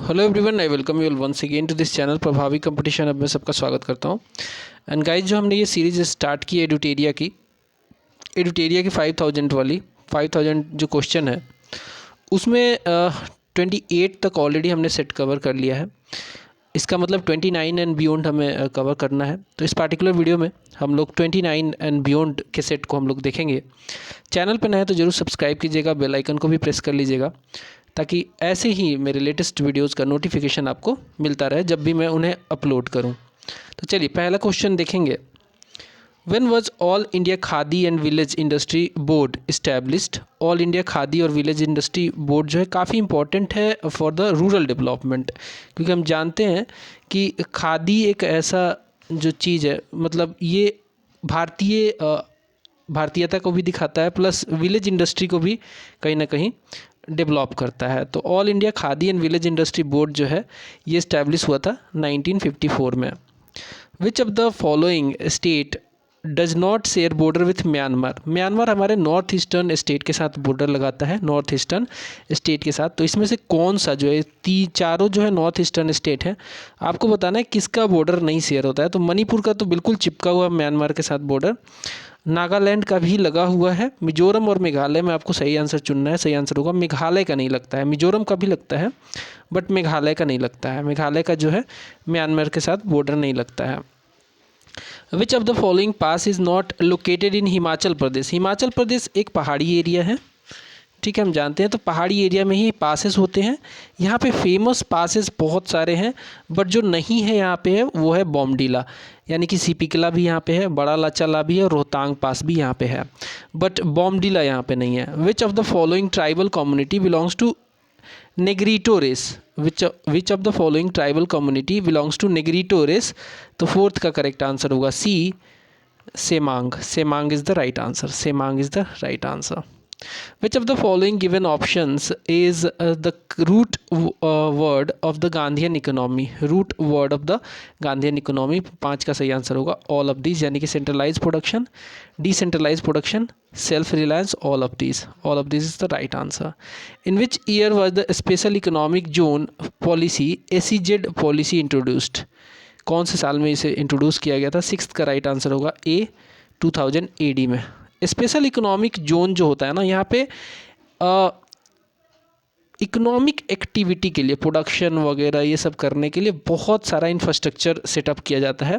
Hello everyone, I welcome you all once again to this channel Prabhavi competition. अब मैं सबका स्वागत करता हूं। एंड गाइज, जो हमने ये सीरीज़ स्टार्ट की एडुटेरिया की 5000 वाली 5000 जो क्वेश्चन है उसमें 28 तक ऑलरेडी हमने सेट कवर कर लिया है। इसका मतलब 29 एंड बियॉन्ड हमें कवर करना है। तो इस पार्टिकुलर वीडियो में हम लोग 29 एंड बियॉन्ड के सेट को हम लोग देखेंगे। चैनल पर नए हैं तो ज़रूर सब्सक्राइब कीजिएगा, बेल आइकन को भी प्रेस कर लीजिएगा ताकि ऐसे ही मेरे लेटेस्ट वीडियोस का नोटिफिकेशन आपको मिलता रहे जब भी मैं उन्हें अपलोड करूं। तो चलिए पहला क्वेश्चन देखेंगे। When was all India khadi and village industry board established? All India khadi और विलेज इंडस्ट्री बोर्ड जो है काफ़ी इंपॉर्टेंट है फॉर द रूरल डेवलपमेंट, क्योंकि हम जानते हैं कि खादी एक ऐसा जो चीज़ है, मतलब ये भारतीयता को भी दिखाता है, प्लस विलेज इंडस्ट्री को भी कहीं ना कहीं डेवलप करता है। तो all India khadi and village industry board जो है ये इस्टेब्लिश हुआ था 1954 में। विच of the following state does not share border with Myanmar? Myanmar हमारे नॉर्थ ईस्टर्न स्टेट के साथ बॉर्डर लगाता है, नॉर्थ ईस्टर्न स्टेट के साथ। तो इसमें से कौन सा जो है चारों जो है नॉर्थ ईस्टर्न स्टेट है, आपको बताना है किसका बॉर्डर नहीं शेयर होता है। तो मणिपुर का तो बिल्कुल चिपका हुआ म्यांमार के साथ बॉर्डर, नागालैंड का भी लगा हुआ है, मिजोरम और मेघालय में आपको सही आंसर चुनना है। सही आंसर होगा मेघालय का नहीं लगता है, मिजोरम का भी लगता है बट मेघालय का नहीं लगता है। मेघालय का जो है म्यांमार के साथ बॉर्डर नहीं लगता है। Which of the following pass is not located in Himachal Pradesh? Himachal Pradesh एक पहाड़ी एरिया है, ठीक है, हम जानते हैं। तो पहाड़ी एरिया में ही पासेस होते हैं। यहाँ पे फेमस पासेस बहुत सारे हैं, बट जो नहीं है यहाँ पे है वो है बॉमडीला, यानी कि सीपी किला भी यहाँ पे है, बड़ा लाचाला भी है, रोहतांग पास भी यहाँ पे है, बट बॉमडीला यहाँ पे नहीं है। Which of the following tribal community belongs to Negrito race? Which of the following tribal community belongs to Negrito race? तो फोर्थ का करेक्ट आंसर होगा C, Semang. Semang is the right answer. Semang is the right answer. Which of the following given options is the root word of the Gandhian economy? Root word of the Gandhian economy 5 का सही answer होगा all of these, यानी कि centralized production, decentralized production, self reliance, all of these. All of this is the right answer. In which year was the special economic zone policy SEZ policy introduced? कौन से साल में इसे introduce किया गया था? 6th का राइट आंसर होगा ए, 2000 AD में। स्पेशल इकोनॉमिक जोन जो होता है ना, यहाँ पे इकोनॉमिक एक्टिविटी के लिए, प्रोडक्शन वगैरह ये सब करने के लिए बहुत सारा इंफ्रास्ट्रक्चर सेटअप किया जाता है।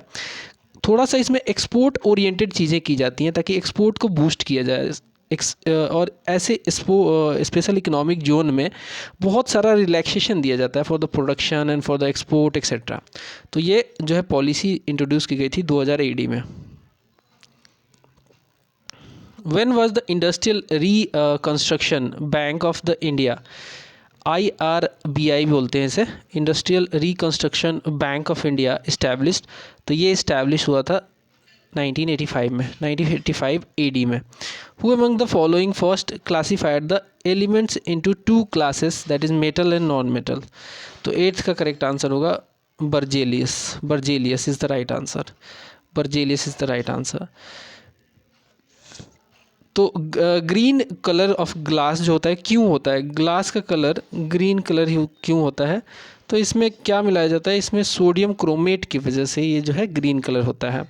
थोड़ा सा इसमें एक्सपोर्ट ओरिएंटेड चीज़ें की जाती हैं ताकि एक्सपोर्ट को बूस्ट किया जाए। और ऐसे स्पेशल इकोनॉमिक जोन में बहुत सारा रिलैक्सेशन दिया जाता है for the production and for the export etcetera. तो ये जो है पॉलिसी इंट्रोड्यूस की गई थी 2000 AD में। When was the Industrial Reconstruction Bank of the India, IRBI बोलते हैं इसे, industrial reconstruction bank of India established? तो ये इस्टेब्लिश हुआ था 1985 में, 1985 AD में। Who among the following first classified the elements into two classes, that is metal and non-metal? तो 8th का करेक्ट आंसर होगा Berzelius. Berzelius is the right answer. Berzelius is the right answer. तो green colour of glass जो होता है, क्यों होता है ग्लास का कलर ग्रीन कलर क्यों होता है? तो इसमें क्या मिलाया जाता है? इसमें सोडियम क्रोमेट की वजह से ये जो है ग्रीन कलर होता है।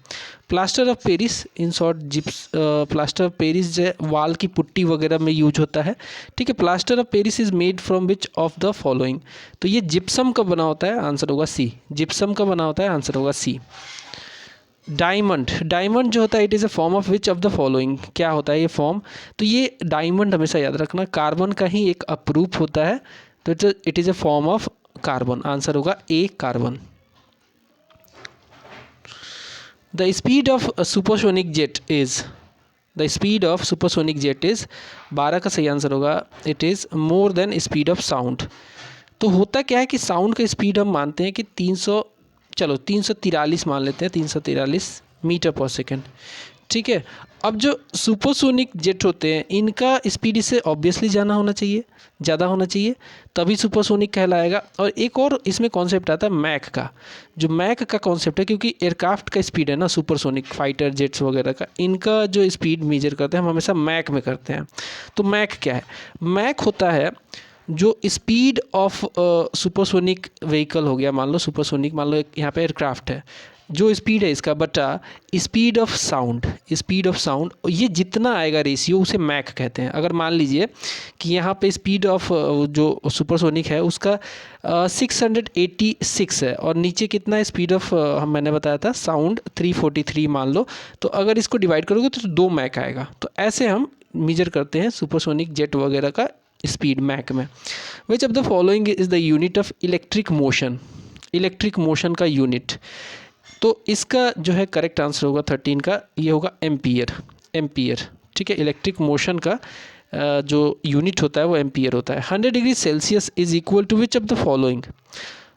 Plaster of Paris, in short gypsum, plaster of Paris जो है वाल की पुट्टी वगैरह में यूज होता है, ठीक है। Plaster of Paris is made from which of the following? तो ये जिप्सम का बना होता है, आंसर होगा सी। जिप्सम का बना होता है, आंसर होगा सी। डायमंड, डायमंड जो होता है it is a form of which of the following? क्या होता है ये फॉर्म? तो ये डायमंड हमेशा याद रखना कार्बन का ही एक अपरूप होता है, तो it is a form of carbon. Answer होगा A, carbon. The speed of supersonic jet is? The speed of supersonic jet is 12 का सही आंसर होगा it is more than speed of sound. तो होता क्या है कि साउंड का स्पीड हम मानते हैं कि 343 मान लेते हैं, 343 मीटर पर सेकेंड, ठीक है। अब जो सुपरसोनिक जेट होते हैं इनका स्पीड इससे ऑब्वियसली ज़्यादा होना चाहिए, तभी सुपरसोनिक कहलाएगा। और एक और इसमें कॉन्सेप्ट आता है मैक का, जो मैक का कॉन्सेप्ट है, क्योंकि एयरक्राफ्ट का स्पीड है ना सुपरसोनिक, फाइटर जेट्स वगैरह का, इनका जो स्पीड मेजर करते हैं हम हमेशा मैक में करते हैं। तो मैक क्या है? मैक होता है जो स्पीड ऑफ सुपरसोनिक व्हीकल हो गया, मान लो सुपरसोनिक, मान लो यहाँ पे एयरक्राफ्ट है, जो स्पीड है इसका बटा speed of sound, speed of sound, ये जितना आएगा रेशियो उसे मैक कहते हैं। अगर मान लीजिए कि यहाँ पे स्पीड ऑफ जो सुपरसोनिक है उसका 686 है और नीचे कितना है स्पीड ऑफ, हम मैंने बताया था साउंड 343 मान लो, तो अगर इसको डिवाइड करोगे तो 2 मैक आएगा। तो ऐसे हम मेजर करते हैं सुपरसोनिक जेट वगैरह का स्पीड मैक में। विच of the following is the unit of electric motion, electric motion का यूनिट। तो इसका जो है करेक्ट आंसर होगा 13 का, ये होगा एम्पियर, एम्पियर। ठीक है, इलेक्ट्रिक मोशन का जो यूनिट होता है वो एम्पियर होता है। 100 degree Celsius is equal to which of the following,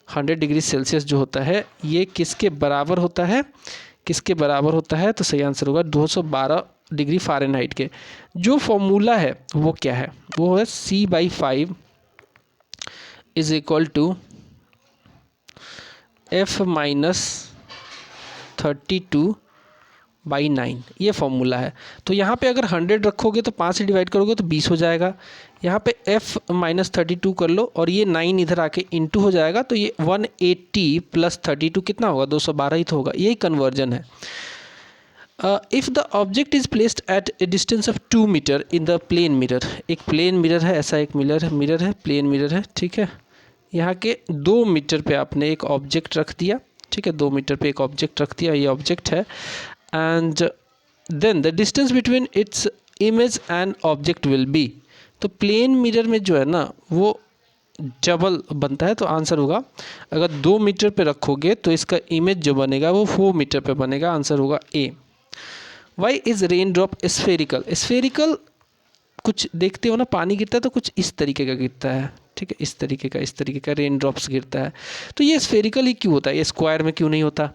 100 degree Celsius जो होता है ये किसके बराबर होता है, किसके बराबर होता है? तो सही आंसर होगा 212 डिग्री फ़ारेनहाइट के। जो फॉर्मूला है वो क्या है? वो है C/5 is equal to F-32/9, ये फॉर्मूला है। तो यहाँ पे अगर 100 रखोगे तो 5 से डिवाइड करोगे तो 20 हो जाएगा। यहाँ पे F-32 कर लो और ये 9 इधर आके इंटू हो जाएगा, तो ये 180 + 32 कितना होगा? 212 ही तो होगा। यही कन्वर्जन है। If the object is placed at a distance of 2 metre in the plane mirror, एक प्लेन मिरर है, ऐसा एक मिरर है, प्लेन मिरर है, ठीक है। यहाँ के 2 मीटर पे आपने एक ऑब्जेक्ट रख दिया, ठीक है, 2 मीटर पे एक ऑब्जेक्ट रख दिया, ये ऑब्जेक्ट है। And then the distance between its image and object will be, तो प्लेन मिरर में जो है ना वो डबल बनता है, तो आंसर होगा अगर 2 मीटर पे रखोगे तो इसका इमेज जो बनेगा वो 4 मीटर पे बनेगा, आंसर होगा A. Why is rain drop spherical, spherical कुछ देखते हो ना, पानी गिरता है तो कुछ इस तरीके का गिरता है, ठीक है, इस तरीके का रेन ड्रॉप्स गिरता है। तो ये स्फेरिकल ही क्यों होता है? ये स्क्वायर में क्यों नहीं होता,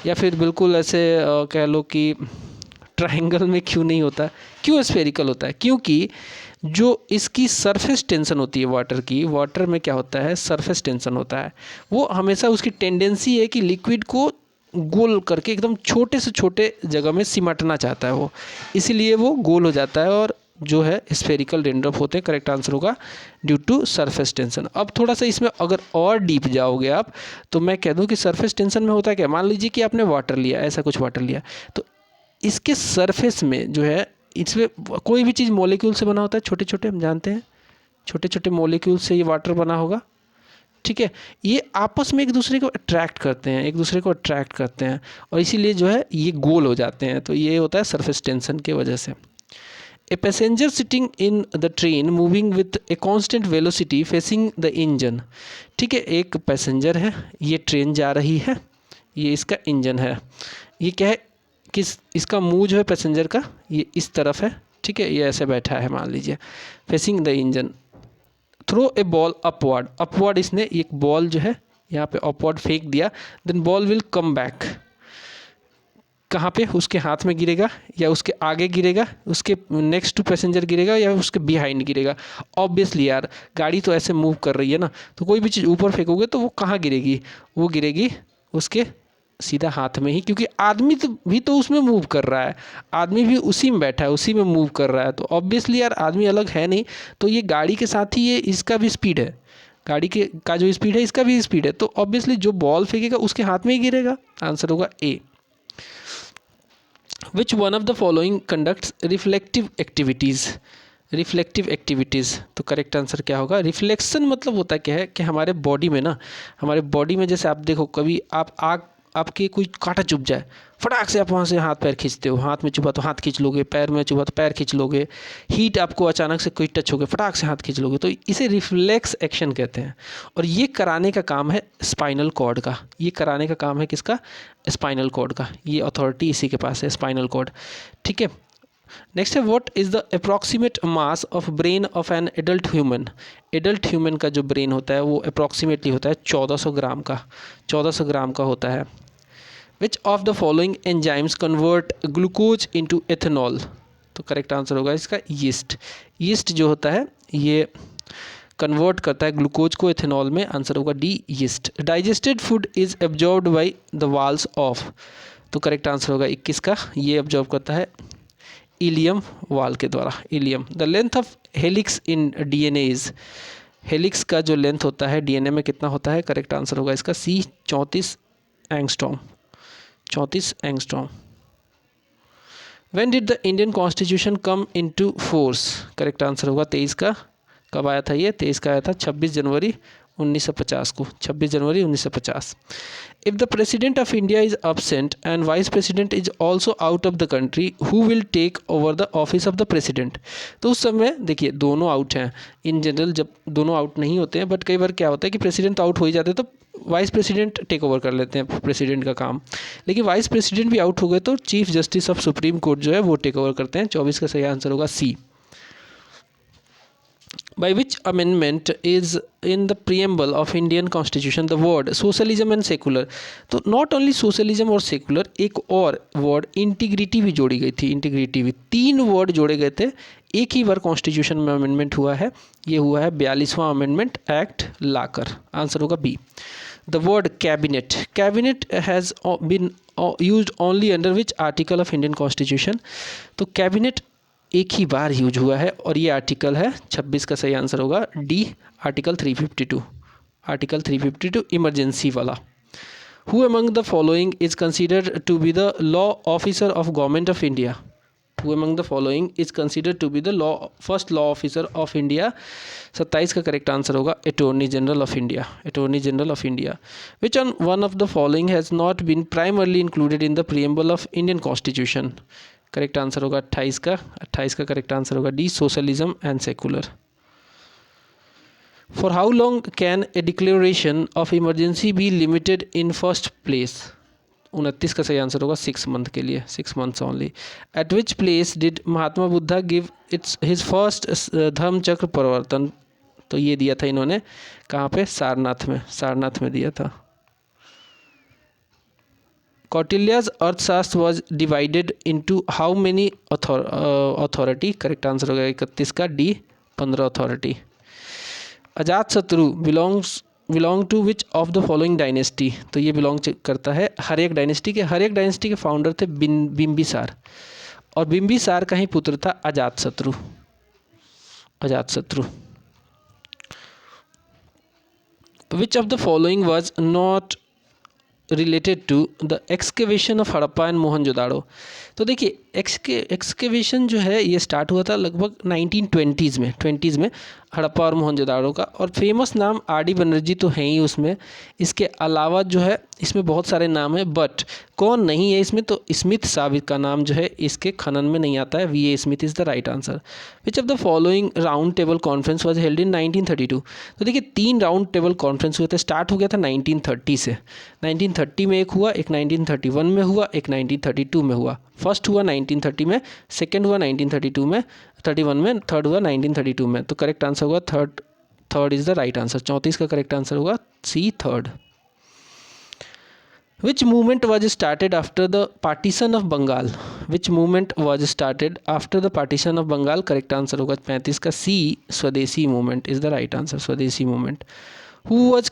या फिर बिल्कुल ऐसे कह लो कि ट्रायंगल में क्यों नहीं होता? क्यों स्फेरिकल होता है? क्योंकि जो इसकी सरफेस टेंशन होती है वाटर की, वाटर में क्या होता है? सरफेस टेंशन होता है। वो हमेशा उसकी टेंडेंसी है कि लिक्विड को गोल करके एकदम छोटे से छोटे जगह में सिमटना चाहता है वो, इसीलिए वो गोल हो जाता है और जो है स्फेरिकल रेनड्रॉप होते हैं। करेक्ट आंसर होगा ड्यू टू सरफेस टेंशन। अब थोड़ा सा इसमें अगर और डीप जाओगे आप तो मैं कह दूं कि सरफेस टेंशन में होता है क्या? मान लीजिए कि आपने वाटर लिया, ऐसा कुछ वाटर लिया, तो इसके सरफेस में जो है, इसमें कोई भी चीज़ मॉलिक्यूल से बना होता है, छोटे छोटे, हम जानते हैं छोटे छोटे मॉलिक्यूल से ये वाटर बना होगा, ठीक है। ये आपस में एक दूसरे को अट्रैक्ट करते हैं, एक दूसरे को अट्रैक्ट करते हैं और इसीलिए जो है ये गोल हो जाते हैं। तो ये होता है सरफेस टेंशन के वजह से। A passenger sitting in the train moving with a constant velocity facing the engine, ठीक है, एक पैसेंजर है, ये ट्रेन जा रही है, ये इसका इंजन है, ये क्या है, किस इसका मुंह जो है पैसेंजर का ये इस तरफ है, ठीक है, ये ऐसे बैठा है मान लीजिए, facing the engine. Throw a ball upward, upward इसने एक बॉल जो है यहाँ पे अपवर्ड फेंक दिया, then ball will come back, कहाँ पे? उसके हाथ में गिरेगा या उसके आगे गिरेगा, उसके नेक्स्ट टू पैसेंजर गिरेगा या उसके बिहाइंड गिरेगा? ऑब्वियसली यार, गाड़ी तो ऐसे मूव कर रही है ना, तो कोई भी चीज़ ऊपर फेंकोगे तो वो कहाँ गिरेगी? वो गिरेगी उसके सीधा हाथ में ही, क्योंकि आदमी तो भी तो उसमें मूव कर रहा है, आदमी भी उसी में बैठा है, उसी में मूव कर रहा है, तो ऑब्वियसली यार आदमी अलग है नहीं, तो ये गाड़ी के साथ ही ये इसका भी स्पीड है, गाड़ी के का जो स्पीड है इसका भी स्पीड है, तो ऑब्वियसली जो बॉल फेंकेगा उसके हाथ में ही गिरेगा, आंसर होगा A. Which one of the following conducts reflective activities, reflective activities, तो करेक्ट आंसर क्या होगा? रिफ्लेक्शन मतलब होता क्या है कि हमारे बॉडी में ना, हमारे बॉडी में जैसे आप देखो कभी आप आग, आपके कोई कांटा चुभ जाए, फटाक से आप वहाँ से हाथ पैर खींचते हो, हाथ में चुभा तो हाथ खींच लोगे, पैर में चुभा तो पैर खींच लोगे, हीट आपको अचानक से कोई टच हो गया फटाक से हाथ खींच लोगे, तो इसे रिफ्लेक्स एक्शन कहते हैं। और ये कराने का काम है स्पाइनल कॉर्ड का, ये कराने का काम है किसका? स्पाइनल कॉर्ड का, ये अथॉरिटी इसी के पास है, स्पाइनल कॉर्ड, ठीक है। नेक्स्ट है what is the approximate mass of brain of an adult human, adult human का जो ब्रेन होता है वो अप्रॉक्सीमेटली होता है 1400 ग्राम का, 1400 ग्राम का होता है। Which of the following enzymes convert glucose into ethanol, तो करेक्ट आंसर होगा इसका यीस्ट, यीस्ट जो होता है ये कन्वर्ट करता है ग्लूकोज को एथेनॉल में, आंसर होगा D yeast. Digested food is absorbed by the walls of, तो करेक्ट आंसर होगा 21 का, ये एब्जॉर्ब करता है इलियम वाल के द्वारा, ileum. The length of helix in DNA is, helix का जो लेंथ होता है डीएनए में कितना होता है? करेक्ट आंसर होगा इसका सी 34 angstrom, 34 angstrom. When did the Indian constitution come into force? Correct answer होगा 23 का। कब आया था ये? 23 का आया था 26 जनवरी 1950 को, 26 जनवरी 1950। If the president of India is absent and vice president is also out of the country, who will take over the office of the president? तो उस समय देखिए दोनों आउट हैं। इन जनरल जब दोनों आउट नहीं होते हैं, बट कई बार क्या होता है कि प्रेसिडेंट आउट हो ही जाते हैं तो वाइस प्रेसिडेंट टेक ओवर कर लेते हैं प्रेसिडेंट का काम। लेकिन वाइस प्रेसिडेंट भी आउट हो गए तो chief justice of supreme court जो है वो टेक ओवर करते हैं। 24 का सही आंसर होगा सी। By which amendment is in the preamble of Indian Constitution the word socialism and secular? तो not only socialism और secular, एक और वर्ड इंटीग्रिटी भी जोड़ी गई थी। इंटीग्रिटी भी 3 वर्ड जोड़े गए थे, एक ही बार कॉन्स्टिट्यूशन में अमेंडमेंट हुआ है। ये हुआ है 42वां अमेंडमेंट एक्ट लाकर। आंसर होगा B. The word cabinet, cabinet has been used only under which article of Indian constitution? तो कैबिनेट एक ही बार यूज हुआ है और ये आर्टिकल है 26 का सही आंसर होगा डी, आर्टिकल 352, आर्टिकल 352 इमरजेंसी वाला। Who among the following is considered to be the law officer of government of India? Who among the following is considered to be the law first law officer of India? 27 का correct answer होगा attorney general of India, attorney general of India. Which one of the following has not been primarily included in the preamble of Indian constitution? Correct answer होगा 28 का, 28 का correct answer होगा D, socialism and secular. For how long can a declaration of emergency be limited in first place? 29 का सही answer होगा 6 month के लिए, 6 months only. At which place did Mahatma Buddha give his first Dhamma Chakra Pravartan? तो ये दिया था इन्होंने कहाँ पे? सारनाथ में, सारनाथ में दिया था। कौटिल्या's Arthashastra was divided into how many authority? Correct answer होगा 31 का D, 15 authority. Ajatshatru belong to which of the following dynasty? तो ये बिलोंग करता है हर एक डायनेस्टी के। हर एक डायनेस्टी के फाउंडर थे बिम्बिसार, और बिम्बिसार का ही पुत्र था अजात शत्रु, Ajatashatru. Which of the following was not related to the excavation of Harappa and Mohenjodaro? तो देखिए एक्सकेवेशन जो है ये स्टार्ट हुआ था लगभग 1920s में हड़प्पा और मोहनजोदाड़ो का, और फेमस नाम आर डी बनर्जी तो हैं ही उसमें। इसके अलावा जो है इसमें बहुत सारे नाम हैं, बट कौन नहीं है इसमें? तो स्मिथ साबित का नाम जो है इसके खनन में नहीं आता है। V A Smith is the right answer. Which of the following round table conference was held in 1932? तो देखिए 3 राउंड टेबल कॉन्फ्रेंस हुए थे। स्टार्ट हो गया था 1930 से, 1930 में एक हुआ, एक 1931 में हुआ, एक 1932 में हुआ। फर्स्ट हुआ 1930 में, सेकेंड हुआ 1932 में, 31 में, थर्ड हुआ 1932 में। तो करेक्ट आंसर होगा third is the right answer. 34 का करेक्ट आंसर होगा C, third. Which movement was started after the partition of Bengal? Which movement was started after the partition of Bengal? Correct answer होगा 35 का C, Swadeshi movement is the right answer, Swadeshi movement. Who was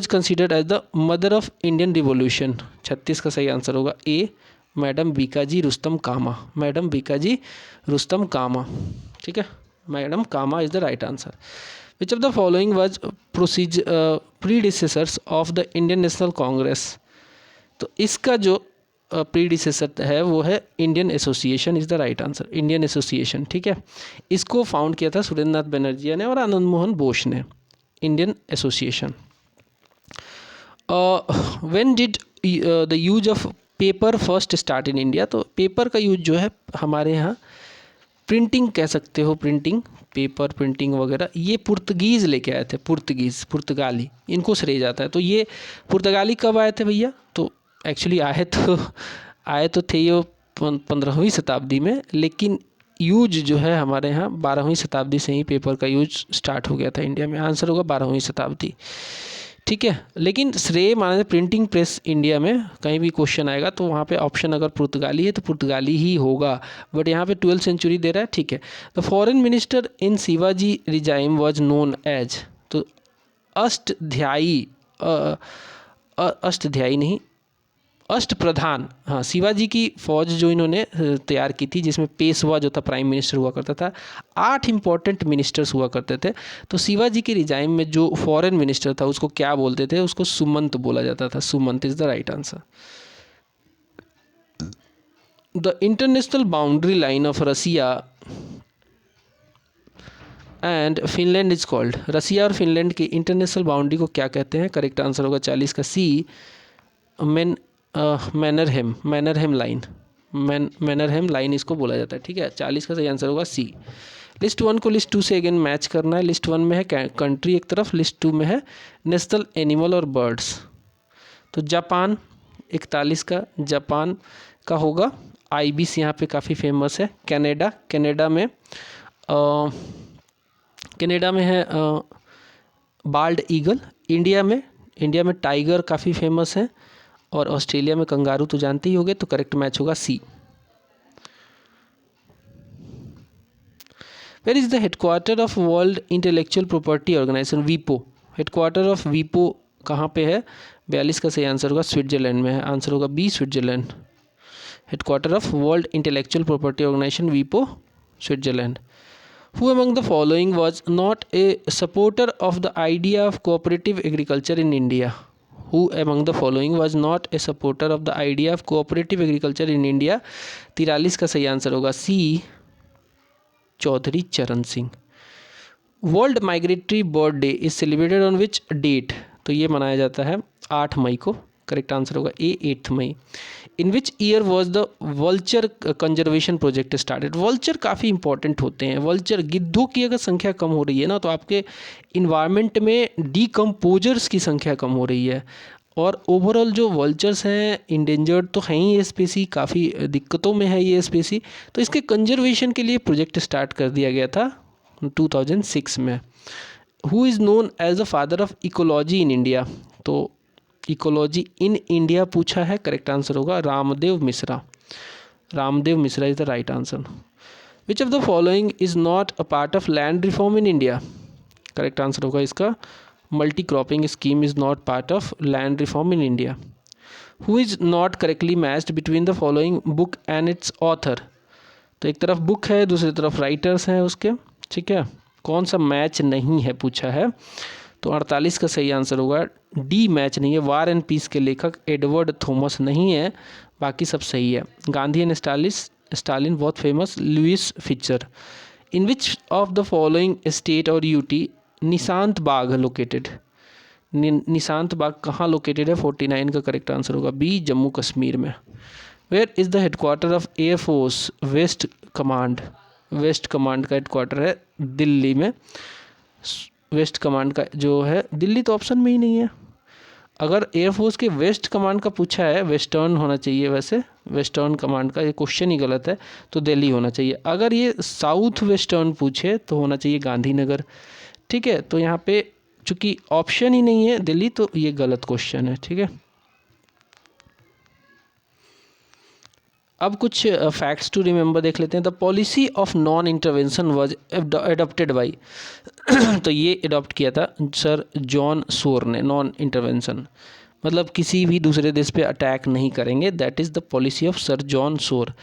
considered as the mother of Indian revolution? 36 का सही answer होगा A, madam Bhikaji Rustam comma, madam Bhikaji Rustam Cama. ठीक है, madam Cama is the right answer. Which of the following was predecessors of the Indian National Congress? तो इसका जो predecessor है वो है Indian Association is the right answer, Indian Association. ठीक है, इसको फाउंड किया था सुरेंद्र नाथ बनर्जी ने और आनंद मोहन बोस ने, Indian association. When did the use of paper first start in India? तो पेपर का यूज जो है हमारे यहाँ, प्रिंटिंग कह सकते हो, प्रिंटिंग, पेपर प्रिंटिंग वगैरह, ये पुर्तगीज़ लेके आए थे, पुर्तगाली, इनको श्रेय जाता है। तो ये पुर्तगाली कब आए थे भैया? तो एक्चुअली आए तो थे ये 15वीं शताब्दी में, लेकिन यूज जो है हमारे यहाँ 12वीं शताब्दी से ही पेपर का यूज स्टार्ट हो गया था इंडिया में। आंसर होगा 12वीं शताब्दी। ठीक है, लेकिन श्रेय माने प्रिंटिंग प्रेस इंडिया में कहीं भी क्वेश्चन आएगा तो वहाँ पे ऑप्शन अगर पुर्तगाली है तो पुर्तगाली ही होगा, बट यहाँ पे 12th सेंचुरी दे रहा है। ठीक है, the foreign minister in Shivaji regime was known as? तो अष्टध्यायी नहीं, अष्टप्रधान, हाँ, शिवाजी की फौज जो इन्होंने तैयार की थी, जिसमें पेशवा जो था प्राइम मिनिस्टर हुआ करता था, 8 इंपॉर्टेंट मिनिस्टर्स हुआ करते थे। तो शिवाजी के रिजाइम में जो फॉरेन मिनिस्टर था उसको क्या बोलते थे, उसको सुमंत बोला जाता था। Sumant is the right answer. The international boundary line of Russia and Finland is called, Russia और फिनलैंड की इंटरनेशनल बाउंड्री को क्या कहते हैं? करेक्ट आंसर होगा 40 का सी, मैनरहेम लाइन, मैनरहेम लाइन इसको बोला जाता है। ठीक है, 40 का सही आंसर होगा सी। लिस्ट 1 को लिस्ट 2 से अगेन मैच करना है। लिस्ट 1 में है कंट्री एक तरफ, लिस्ट 2 में है नेशनल एनिमल और बर्ड्स। तो जापान 41 का, जापान का होगा। आइबिस यहाँ पे काफ़ी फेमस है। कनाडा, कनाडा में है बाल्ड ईगल। इंडिया में टाइगर काफ़ी फेमस है। और ऑस्ट्रेलिया में कंगारू तो जानते ही होंगे, तो करेक्ट मैच होगा सी। Where is the headquarter of world intellectual property organization, वीपो। हेडक्वार्टर ऑफ वीपो कहाँ पे है? 42 का सही आंसर होगा स्विट्जरलैंड में है। आंसर होगा B, Switzerland. Headquarter of world intellectual property organization, वीपो, Switzerland. Who among the following was not a supporter of the idea of cooperative agriculture in India? Who among the following was not a supporter of the idea of cooperative agriculture in India? 43 का सही answer होगा C, Chaudhary Charan Singh. World migratory bird day is celebrated on which date? तो ये मनाया जाता है 8 मई को। Correct answer होगा ए, 8 मई। In which year was the vulture conservation project started? Vulture काफ़ी इंपॉर्टेंट होते हैं। वल्चर, गिद्धों की अगर संख्या कम हो रही है ना, तो आपके इन्वायरमेंट में डीकम्पोजर्स की संख्या कम हो रही है। और ओवरऑल जो वल्चर्स हैं इंडेंजर्ड तो हैं ही, ये स्पेसी काफ़ी दिक्कतों में है ये स्पेसी। तो इसके कंजर्वेशन के लिए प्रोजेक्ट स्टार्ट कर दिया गया था 2006 में। Who is known as the father of ecology in India? तो इकोलॉजी इन इंडिया पूछा है, करेक्ट आंसर होगा Ramdev Mishra. Ramdev Mishra is the right answer. Which of the following is not a part of land reform in India? Correct answer होगा इसका multi cropping scheme is not part of land reform in India. Who is not correctly matched between the following book and it's author? तो एक तरफ book है, दूसरी तरफ writers हैं उसके। ठीक है, कौन सा मैच नहीं है पूछा है? तो 48 का सही आंसर होगा डी, मैच नहीं है। वार एंड पीस के लेखक एडवर्ड थॉमस नहीं है, बाकी सब सही है। गांधी एंड स्टालिन बहुत famous, Louis Fischer. In which of the following state और यूटी निशांत बाग लोकेटेड? निशांत बाग कहाँ लोकेटेड है? 49 का करेक्ट आंसर होगा बी, जम्मू कश्मीर में। Where is the headquarter of air force west command? West command का हेडक्वार्टर है दिल्ली में। वेस्ट कमांड का जो है, दिल्ली तो ऑप्शन में ही नहीं है। अगर एयरफोर्स के वेस्ट कमांड का पूछा है, वेस्टर्न होना चाहिए, वैसे वेस्टर्न कमांड का ये क्वेश्चन ही गलत है, तो दिल्ली होना चाहिए। अगर ये साउथ वेस्टर्न पूछे तो होना चाहिए गांधीनगर। ठीक है, तो यहाँ पे चूंकि ऑप्शन ही नहीं है दिल्ली, तो ये गलत क्वेश्चन है। ठीक है, अब कुछ फैक्ट्स टू रिमेंबर देख लेते हैं। The policy of non intervention was adopted by तो ये एडॉप्ट किया था सर जॉन सोर ने। नॉन इंटरवेंशन मतलब किसी भी दूसरे देश पे अटैक नहीं करेंगे, that is the policy of sir John Shore.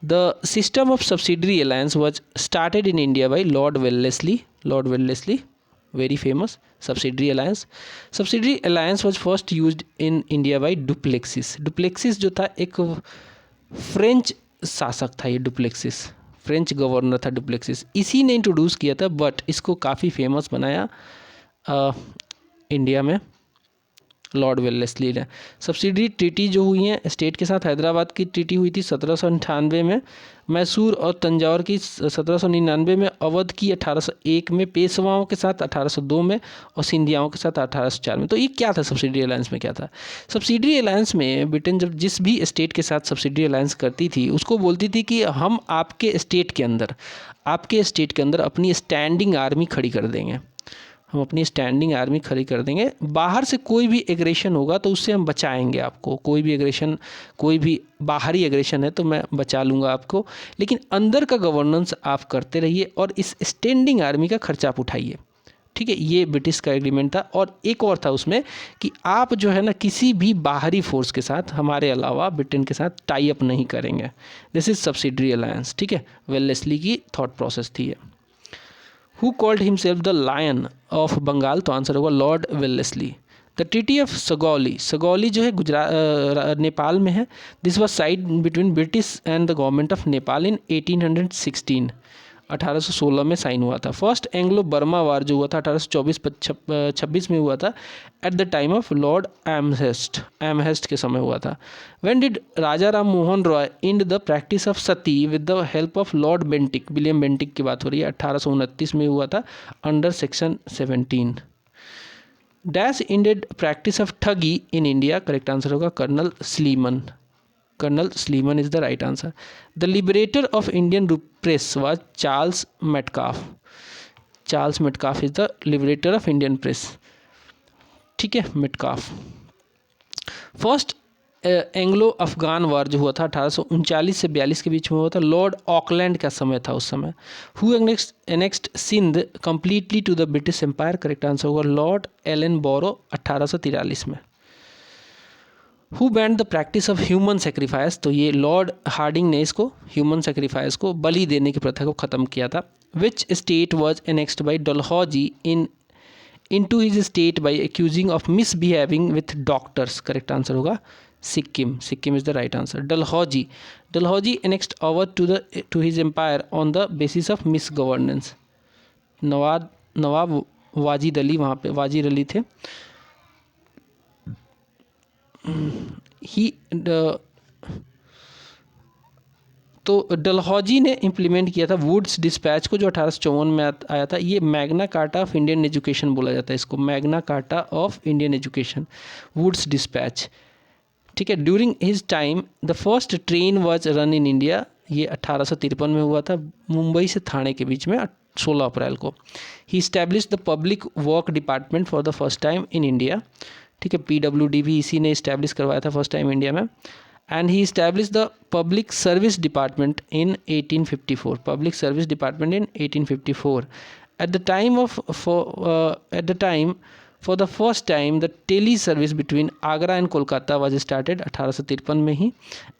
The system of subsidiary alliance was started in India by lord Wellesley. Lord Wellesley very famous subsidiary alliance. Subsidiary alliance was first used in India by Dupleix. Dupleix जो था एक French शासक था, ये डुप्लेक्सिस French governor था डुप्लेक्सिस, इसी ने introduce किया था, बट इसको काफ़ी फेमस बनाया इंडिया में लॉर्ड वेल्लेस्ली ने। सब्सिडरी ट्रीटी जो हुई हैं स्टेट के साथ, हैदराबाद की ट्रीटी हुई थी 1798 में, मैसूर और तंजौर की 1799 में, अवध की 1801 में, पेशवाओं के साथ 1802 में और सिंधियाओं के साथ 1804 में। तो ये क्या था सब्सिडरी अलायंस में? क्या था सब्सिडरी अलायंस में? ब्रिटेन जब जिस भी स्टेट के साथ सब्सिडरी अलायंस करती थी उसको बोलती थी कि हम आपके स्टेट के अंदर अपनी स्टैंडिंग आर्मी खड़ी कर देंगे, हम अपनी स्टैंडिंग आर्मी खड़ी कर देंगे। बाहर से कोई भी एग्रेशन होगा तो उससे हम बचाएंगे आपको। कोई भी एग्रेशन, कोई भी बाहरी एग्रेशन है तो मैं बचा लूँगा आपको, लेकिन अंदर का गवर्नेंस आप करते रहिए और इस स्टैंडिंग आर्मी का खर्चा आप उठाइए। ठीक है, ये ब्रिटिश का एग्रीमेंट था। और एक और था उसमें कि आप जो है ना किसी भी बाहरी फोर्स के साथ हमारे अलावा ब्रिटेन के साथ टाई अप नहीं करेंगे। दिस इज सब्सिडरी अलायंस, ठीक है, वेलेस्ली की थॉट प्रोसेस थी ये। Who called himself the lion of Bengal, तो आंसर होगा lord Wellesley. The treaty of Sagauli, Sagauli जो है नेपाल में है। This was signed between British and the government of Nepal in 1816, 1816 में साइन हुआ था। फर्स्ट एंग्लो बर्मा वार जो हुआ था 1824-26 में हुआ था, at the time of lord Amherst के समय हुआ था। When did Raja Ram Mohan Roy end the practice of sati with the help of lord Bentinck, William Bentinck की बात हो रही है, 1829 में हुआ था under section 17। Dash ended practice of thagi in India, correct answer होगा colonel Sleeman. Colonel Sleeman is the right answer. The liberator of Indian press was Charles Metcalfe. Charles Metcalfe is the liberator of Indian press. ठीक है, Metcalfe. First Anglo Afghan वार जो हुआ था 1839 से 42 के बीच में हुआ था, लॉर्ड ऑकलैंड का समय था उस समय। Who annexed Sindh completely to the British empire, correct answer होगा लॉर्ड एलन बोरो 1843 में। Who banned the practice of human sacrifice, तो ये लॉर्ड हार्डिंग ने इसको ह्यूमन सेक्रीफाइस को, बलि देने की प्रथा को ख़त्म किया था। Which state was annexed by Dalhousie into his state by accusing of misbehaving with doctors, correct answer होगा Sikkim. Sikkim is the right answer. Dalhousie annexed over to his empire on the basis of misgovernance. Nawab Wajid Ali वहाँ पे वाजिद अली थे। तो डलहौजी ने implement किया था woods dispatch को, जो 1854 में आया था। ये Magna Carta of Indian education बोला जाता है इसको, Magna Carta of Indian education, Wood's dispatch, ठीक है। During his time the first train was run in India, ये 1853 में हुआ था, मुंबई से थाने के बीच में 16 अप्रैल को। He establish the public work department for the first time in India, ठीक है, PWD भी इसी ने इस्टेब्लिश करवाया था फर्स्ट टाइम इंडिया में। And he establish the public service department in 1854, public service department in 1854। At the time for the first time the tele service between Agra and Kolkata was started, 1853 में ही।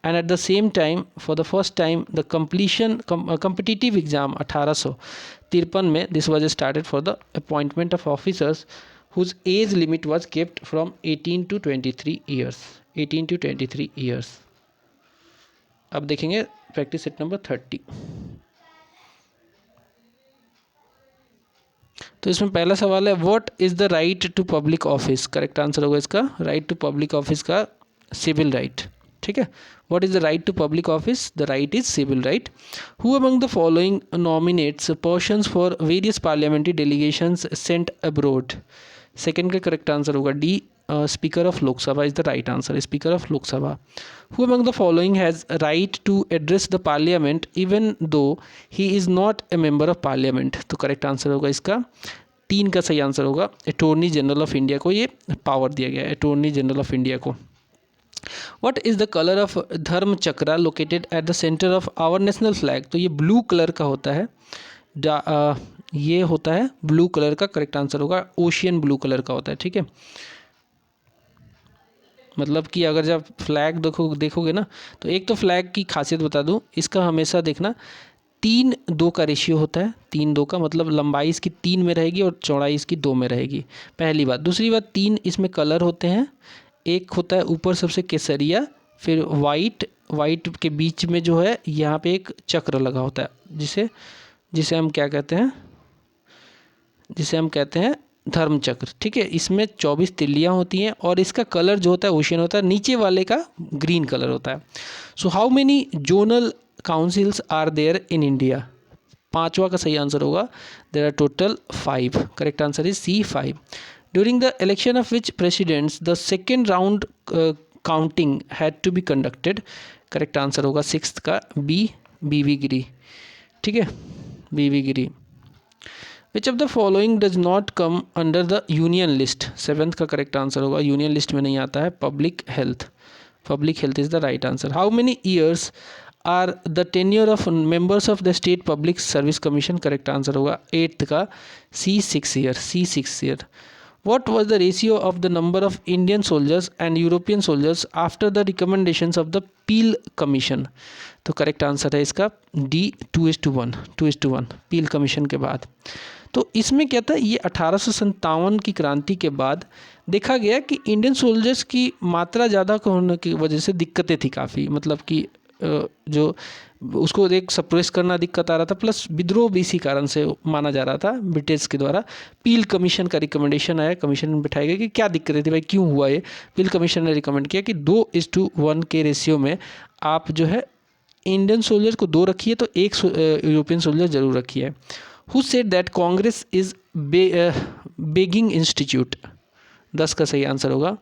And at the same time for the first time the competitive exam 1853 में, this was started for the appointment of officers whose age limit was kept from 18 to 23 years, 18 to 23 years। अब देखेंगे practice set number 30। तो इसमें पहला सवाल है what is the right to public office, correct answer होगा इसका राइट टू पब्लिक ऑफिस का सिविल राइट, ठीक है। What is the right to public office, the right is civil right. Who among the following nominates persons for various parliamentary delegations sent abroad, second का correct answer होगा D, speaker of Lok Sabha is the right answer, speaker of Lok Sabha. Who among the following has right to address the parliament even though he is not a member of parliament, तो correct answer होगा इसका 3 का सही answer होगा attorney general of India को ये power दिया गया है, अटॉर्नी जनरल ऑफ इंडिया को। What is the color of धर्म चक्रा located at the center of our national flag, तो ये ब्लू कलर का होता है, ये होता है ब्लू कलर का, करेक्ट आंसर होगा ओशियन ब्लू कलर का होता है, ठीक है। मतलब कि अगर जब फ्लैग देखोगे ना, तो एक तो फ्लैग की खासियत बता दूं, इसका हमेशा देखना 3-2 का रेशियो होता है, 3-2 का मतलब लंबाई इसकी 3 में रहेगी और चौड़ाई इसकी 2 में रहेगी, पहली बात। दूसरी बात 3 इसमें कलर होते हैं, एक होता है ऊपर सबसे केसरिया, फिर वाइट के बीच में जो है यहाँ पे एक चक्र लगा होता है, जिसे हम क्या कहते हैं, जिसे हम कहते हैं धर्म चक्र, ठीक है। इसमें 24 तिल्लियाँ होती हैं और इसका कलर जो होता है ओशियन होता है, नीचे वाले का ग्रीन कलर होता है। So how many zonal councils are there in India, 5वां का सही आंसर होगा there are total 5, correct answer is C 5। During the election of which presidents the second round counting had to be conducted, correct answer होगा 6th का BV Giri, ठीक है, BV Giri. Which of the following does not come under the union list, 7th का correct answer होगा union list में नहीं आता है, public health is the right answer. How many years are the tenure of members of the state public service commission, correct answer होगा 8th का C 6 year, C 6 year. What was the ratio of the number of Indian soldiers and European soldiers after the recommendations of the Peel Commission? तो correct answer है इसका D 2:1, 2:1 पील commission के बाद। तो इसमें क्या था, ये 1857 की क्रांति के बाद देखा गया कि इंडियन सोल्जर्स की मात्रा ज़्यादा होने की वजह से दिक्कतें थी काफ़ी, मतलब कि जो उसको एक सप्रेस करना दिक्कत आ रहा था, प्लस विद्रोह भी इसी कारण से माना जा रहा था ब्रिटिश के द्वारा। पील कमीशन का रिकमेंडेशन आया, कमीशन में बिठाया गया कि क्या दिक्कतें थी भाई, क्यों हुआ ये। पील कमीशन ने रिकमेंड किया कि 2:1 के रेशियो में आप जो है इंडियन सोल्जर्स को 2 रखिए तो 1 यूरोपियन सोल्जर जरूर रखिए। Who said that Congress is begging institute, 10 का सही आंसर होगा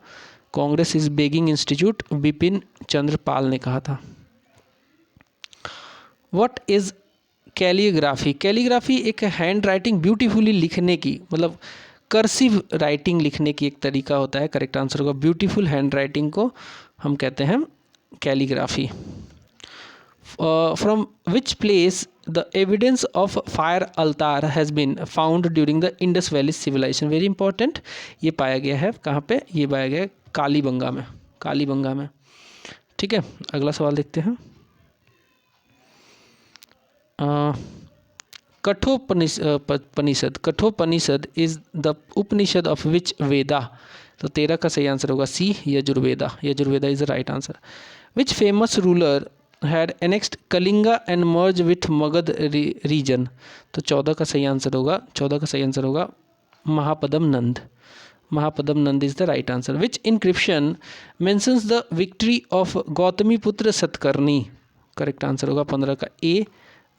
Congress is begging institute, Bipin Chandra Pal ने कहा था। What is calligraphy? कैलीग्राफी एक हैंड राइटिंग ब्यूटीफुली लिखने की, मतलब कर्सिव राइटिंग लिखने की एक तरीका होता है, करेक्ट आंसर होगा ब्यूटीफुल हैंड राइटिंग को हम कहते हैं calligraphy. From which place the evidence of fire altar has been found during the Indus valley civilization, very important. ये पाया गया है कहाँ पे, ये पाया गया है कालीबंगा में, कालीबंगा में। ठीक है, अगला सवाल देखते हैं। Kathopanishad is the Upanishad of which Veda, तो 13 का सही आंसर होगा C Yajurveda, Yajurveda is the right answer. Which famous ruler had annexed Kalinga and merge with Magadh region, तो 14 का सही आंसर होगा, 14 का सही आंसर होगा Mahapadma Nanda, Mahapadma Nanda is the right answer. Which inscription mentions the victory of Gautami Putra Satakarni, correct answer होगा 15 का A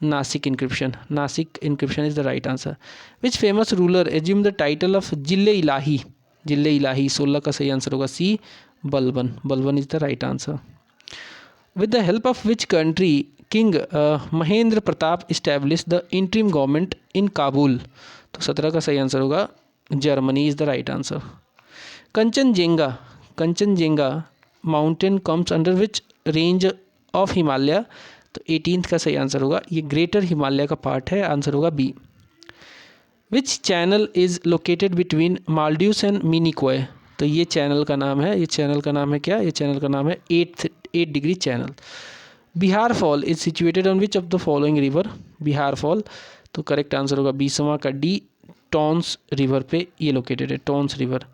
Nashik inscription, Nashik inscription is the right answer. Which famous ruler assume the title of Zille Ilahi, Zille Ilahi 16 का सही आंसर होगा C Balban, Balban is the right answer. With the help of which country king Mahendra Pratap establish the interim government in Kabul, तो 17 का सही answer होगा Germany is the right answer. Kanchenjunga, Kanchenjunga mountain comes under which range of Himalaya, तो 18th का सही answer होगा, ये greater Himalaya का पार्ट है, आंसर होगा B. Which channel is located between Maldives and Minicoy, तो ये चैनल का नाम है, ये चैनल का नाम है क्या, ये चैनल का नाम है 8 degree channel. Bihar fall is situated on which of the following river, Bihar fall, तो करेक्ट आंसर होगा 20वां का डी, टॉन्स रिवर पे ये लोकेटेड है, Tons river.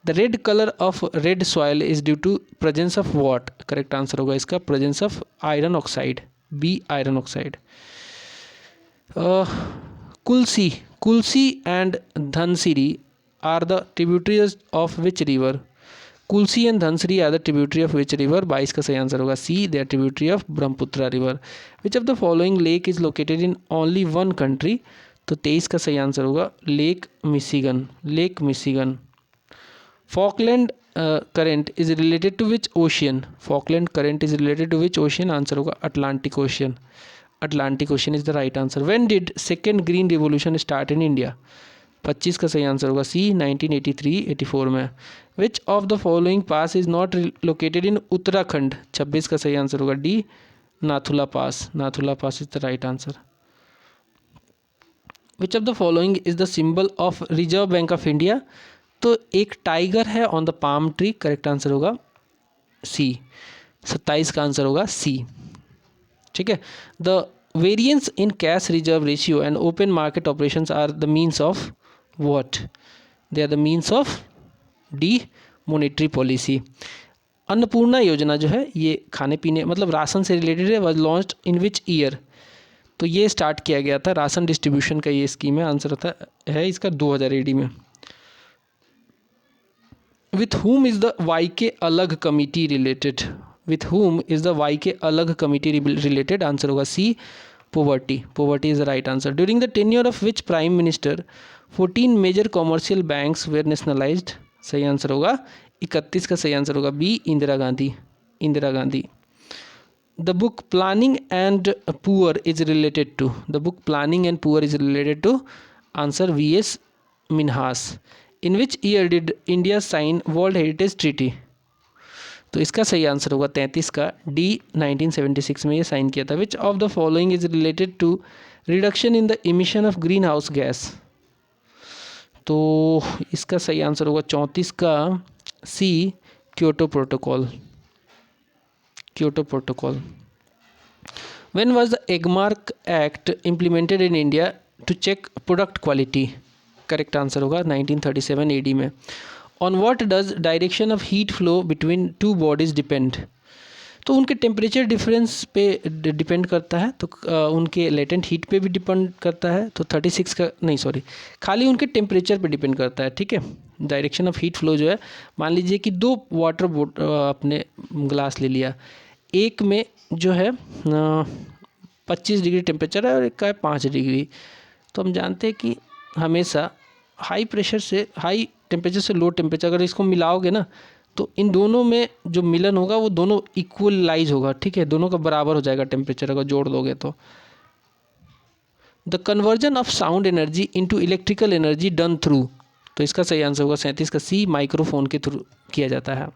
The red colour of red soil is due to presence of what, correct answer होगा इसका presence of iron oxide, B iron oxide. Kulsi, Kulsi and Dhansiri are the tributaries of which river, Kulsi and Dhansiri are the tributary of which river, 22 का सही answer होगा C, they are tributary of Brahmaputra river. Which of the following lake is located in only one country, तो 23 का सही answer होगा lake Michigan, lake Michigan. Falkland current is related to which ocean, Falkland current is related to which ocean, answer होगा Atlantic Ocean, Atlantic Ocean is the right answer। When did second green revolution start in India, 25 का सही answer होगा सी 1983-84 में। Which of the following pass is not located in Uttarakhand, 26 का सही answer होगा D Nathula pass, Nathula pass is the right answer। Which of the following is the symbol of Reserve Bank of India, तो एक tiger है on the palm tree, correct answer होगा C, 27 का answer होगा C. ठीक है, the variance in cash reserve ratio and open market operations are the means of what, they are the means of the monetary policy. Annapurna योजना जो है ये खाने पीने मतलब राशन से रिलेटेड है, was launched in which year, तो ये स्टार्ट किया गया था, राशन डिस्ट्रीब्यूशन का ये स्कीम है, आंसर होता है इसका 2000 AD में। With whom is the YK अलग committee related, with whom is the YK अलग कमिटी related, आंसर होगा सी poverty, poverty is the right answer। During the tenure of which prime minister 14 major commercial banks were nationalized, सही answer होगा 31 का सही answer होगा B Indira Gandhi, Indira Gandhi. The book Planning and Poor is related to, the book Planning and Poor is related to, answer V.S. Minhas। In which year did India sign World Heritage Treaty, तो इसका सही answer होगा 33 का D, 1976 में ये sign किया था। Which of the following is related to reduction in the emission of green house gas. तो इसका सही आंसर होगा 34 का C, Kyoto protocol. Kyoto protocol. When was the Eggmark Act implemented in India to check product quality? Correct answer होगा 1937 AD में। On what does direction of heat flow between two bodies depend? तो उनके temperature difference पे depend करता है, तो उनके latent heat पे भी डिपेंड करता है। तो 36 का नहीं, सॉरी, खाली उनके टेम्परेचर पे डिपेंड करता है। ठीक है, डायरेक्शन ऑफ हीट फ्लो जो है, मान लीजिए कि दो वाटर अपने ग्लास ले लिया, एक में जो है 25 डिग्री टेम्परेचर है और एक का है 5 डिग्री। तो हम जानते हैं कि हमेशा हाई प्रेशर से हाई टेम्परेचर से लो टेम्परेचर अगर इसको मिलाओगे ना, तो इन दोनों में जो मिलन होगा वो दोनों इक्वलाइज होगा। ठीक है, दोनों का बराबर हो जाएगा टेम्परेचर अगर जोड़ दोगे तो। The conversion of sound energy into electrical energy done through. तो इसका सही आंसर होगा 37 का सी, माइक्रोफोन के थ्रू किया जाता है।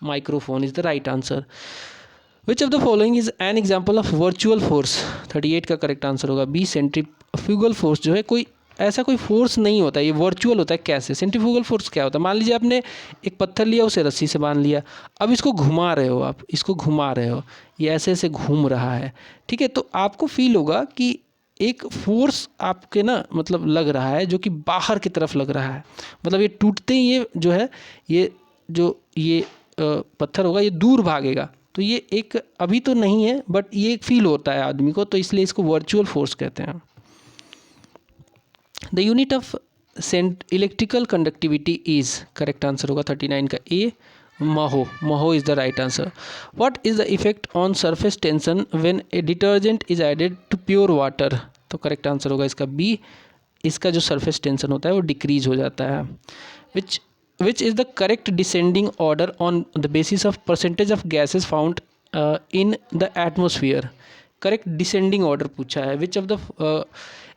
Microphone is the right answer. Which of the following is an example of virtual force. 38 का करेक्ट आंसर होगा बी, सेंट्रीफ्यूगल फोर्स जो है कोई ऐसा कोई फोर्स नहीं होता, ये वर्चुअल होता है। कैसे? सेंट्रीफ्यूगल फोर्स क्या होता है? मान लीजिए आपने एक पत्थर लिया, उसे रस्सी से बांध लिया, अब इसको घुमा रहे हो, आप इसको घुमा रहे हो, ये ऐसे ऐसे घूम रहा है। ठीक है, तो आपको फील होगा कि एक फोर्स आपके ना मतलब लग रहा है जो कि बाहर की तरफ लग रहा है, मतलब ये टूटते ही ये जो है ये जो ये पत्थर होगा ये दूर भागेगा। तो ये एक अभी तो नहीं है बट ये एक फील होता है आदमी को, तो इसलिए इसको वर्चुअल फोर्स कहते हैं। The unit of electrical conductivity is, correct answer होगा 39 का A, mho. Mho is the right answer. What is the effect on surface tension when a detergent is added to pure water. तो correct answer होगा इसका B, इसका जो surface tension होता है वो डिक्रीज हो जाता है। Which is the correct descending order on the basis of percentage of gases found in the atmosphere. Correct descending order पूछा है। Which of the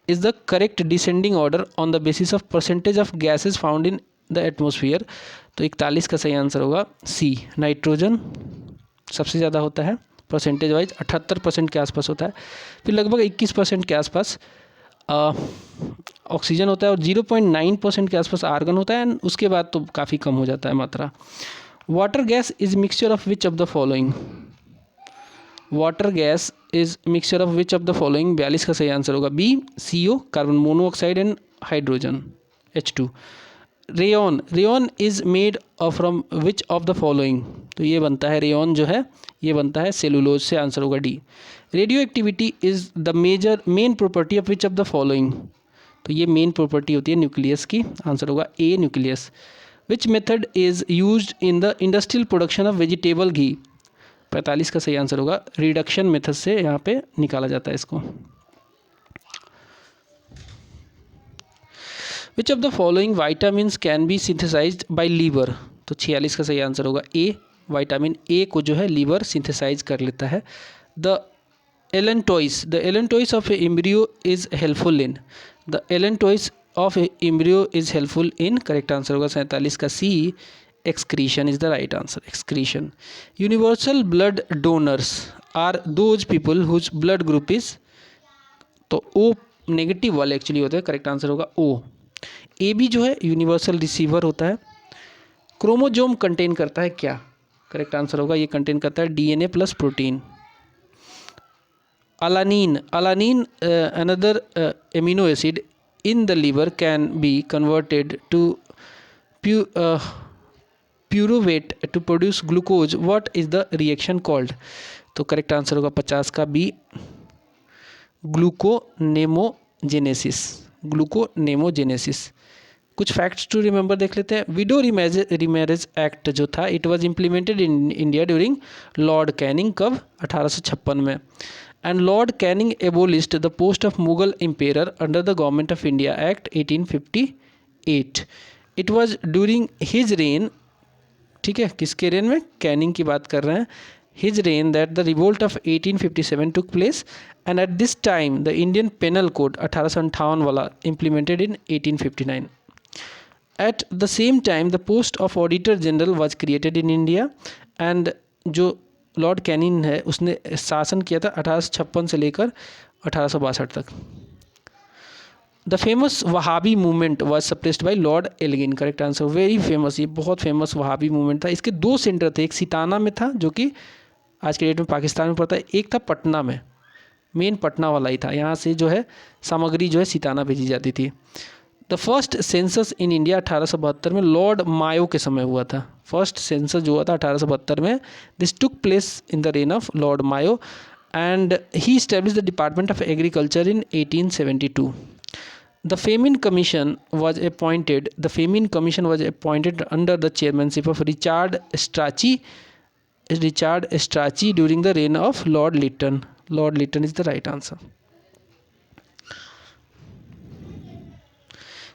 is the correct descending order on the basis of percentage of gases found in the atmosphere. तो 41 का सही answer होगा सी, nitrogen सबसे ज़्यादा होता है परसेंटेज वाइज, 78% के आसपास होता है, फिर लगभग 21% के आसपास ऑक्सीजन होता है और 0.9% के आसपास आर्गन होता है, एंड उसके बाद तो काफ़ी कम हो जाता है मात्रा। Water gas is mixture of which of the following. Water gas is mixture of which of the following. 42 का सही आंसर होगा B, CO, carbon monoxide and hydrogen, H2। Rayon, rayon is made from which of the following. तो ये बनता है rayon जो है ये बनता है सेलुलोज से, आंसर होगा D. Radio activity is the main property of which of the following. तो ये मेन प्रॉपर्टी होती है न्यूक्लियस की, आंसर होगा A, nucleus. Which method is used in the industrial production of vegetable ghee. 45 का सही आंसर होगा रिडक्शन मेथड से यहाँ पे निकाला जाता है इसको। Which of the following vitamin can be synthesized by liver. तो 46 का सही आंसर होगा ए, विटामिन ए को जो है लीवर सिंथेसाइज कर लेता है। The allantois of embryo is helpful in. The allantois of embryo is helpful in, correct answer होगा 47 का सी, excretion is the right answer, excretion. Universal blood donors are those people whose blood group is, तो O negative वाले actually होते हैं, correct answer होगा O। AB जो है universal receiver होता है। क्रोमोजोम कंटेन करता है क्या, करेक्ट आंसर होगा ये कंटेन करता है DNA plus protein. Alanine, alanine another amino acid in the liver can be converted to pyruvate to produce glucose. What is the reaction called. तो करेक्ट आंसर होगा 50 का बी, ग्लूकोनेमोजेनेसिस, ग्लूकोनेमोजेनेसिस। कुछ फैक्ट्स टू रिमेंबर देख लेते हैं। Window remarriage act जो था it was implemented in India during Lord Canning, कब, 1856 में। And Lord Canning abolished the post of Mughal ampere under the government of India act 1858। It was during his rain, ठीक है, किसके रेन में, Canning की बात कर रहे हैं, his reign that the revolt of 1857 took place, and at this time the Indian penal code 1858 वाला implemented in 1859। At the same time the post of auditor general was created in India and जो Lord Canning है उसने शासन किया था 1856 से लेकर 1862 तक। The famous Wahabi movement was suppressed by Lord Elgin, correct answer, very famous, ये बहुत फेमस वहाबी मूवमेंट था। इसके 2 सेंटर थे, एक सिताना में था जो कि आज के डेट में पाकिस्तान में पड़ता है, एक था पटना में, मेन पटना वाला ही था, यहाँ से जो है सामग्री जो है सिताना भेजी जाती थी। The first census in India 1872 में लॉर्ड मायो के समय हुआ था। फर्स्ट सेंसस जो हुआ था 1872 में, this took place in the reign of Lord Mayo and he establish the department of agriculture in 1872। The Famine Commission was appointed. The Famine Commission was appointed under the chairmanship of Richard Strachey. Richard Strachey during the reign of Lord Lytton. Lord Lytton is the right answer.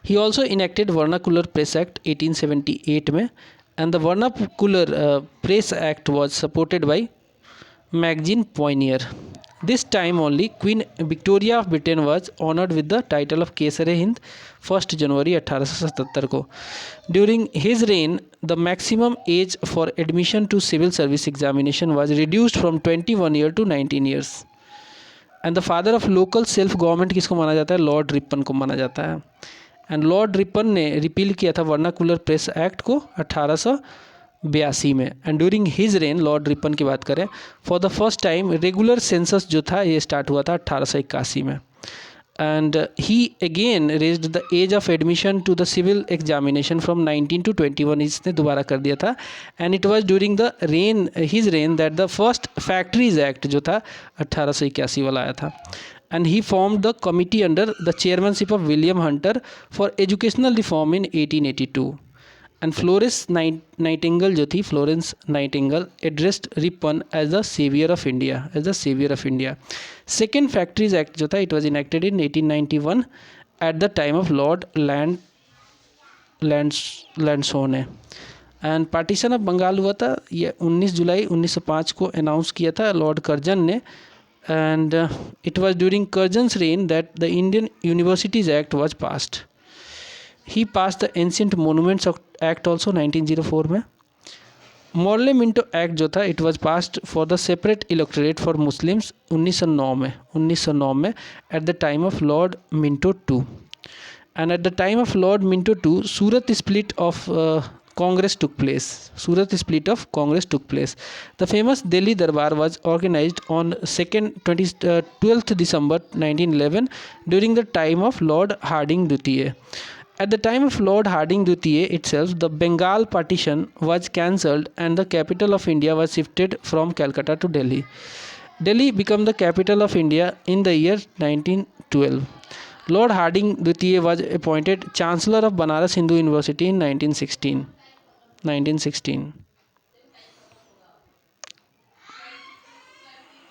He also enacted Vernacular Press Act 1878 में, and the Vernacular Press Act was supported by Magazine Pioneer. This time only Queen Victoria of Britain was honored with the title of Kesar-e-Hind 1 जनवरी 1877 को. During his reign, the maximum age for admission to civil service examination was reduced from 21 years to 19 years. And the father of local self government किसको माना जाता है? Lord Ripon को माना जाता है. And Lord Ripon ने रिपील किया था वर्नाकुलर प्रेस एक्ट को 1882 में. And during his reign, Lord Ripon की बात करें, for the first time regular census जो था ये स्टार्ट हुआ था 1881 में. And he again raised the age of admission to the civil examination from 19 to 21, इसने दोबारा कर दिया था. And it was during the reign, his reign, that the first factories act जो था 1881 वाला आया था. And he formed the committee under the chairmanship of William Hunter for educational reform in 1882. And Florence Nightingale जो थी, Florence Nightingale addressed Ripon as the savior of India, as the savior of India. Second Factories Act जो था, it was enacted in 1891 at the time of Lord Lansdowne. And partition of Bengal हुआ था, ये 19 जुलाई 1905 को announce किया था Lord Curzon ने. And it was during Curzon's reign that the Indian Universities Act was passed. He passed the Ancient Monuments Act also 1904 में. Morley Minto Act जो था, it was passed for the separate electorate for Muslims 1909 में at the time of Lord Minto II. And at the time of Lord Minto II, Surat split of Congress took place. Surat split of Congress took place. The famous Delhi Darbar was organized on 12th December 1911 during the time of Lord Hardinge Dwitiye. At the time of Lord Hardinge Dwitiye itself, the Bengal partition was cancelled and the capital of India was shifted from Calcutta to Delhi. Delhi became the capital of India in the year 1912. Lord Hardinge Dwitiye was appointed Chancellor of Banaras Hindu University in 1916.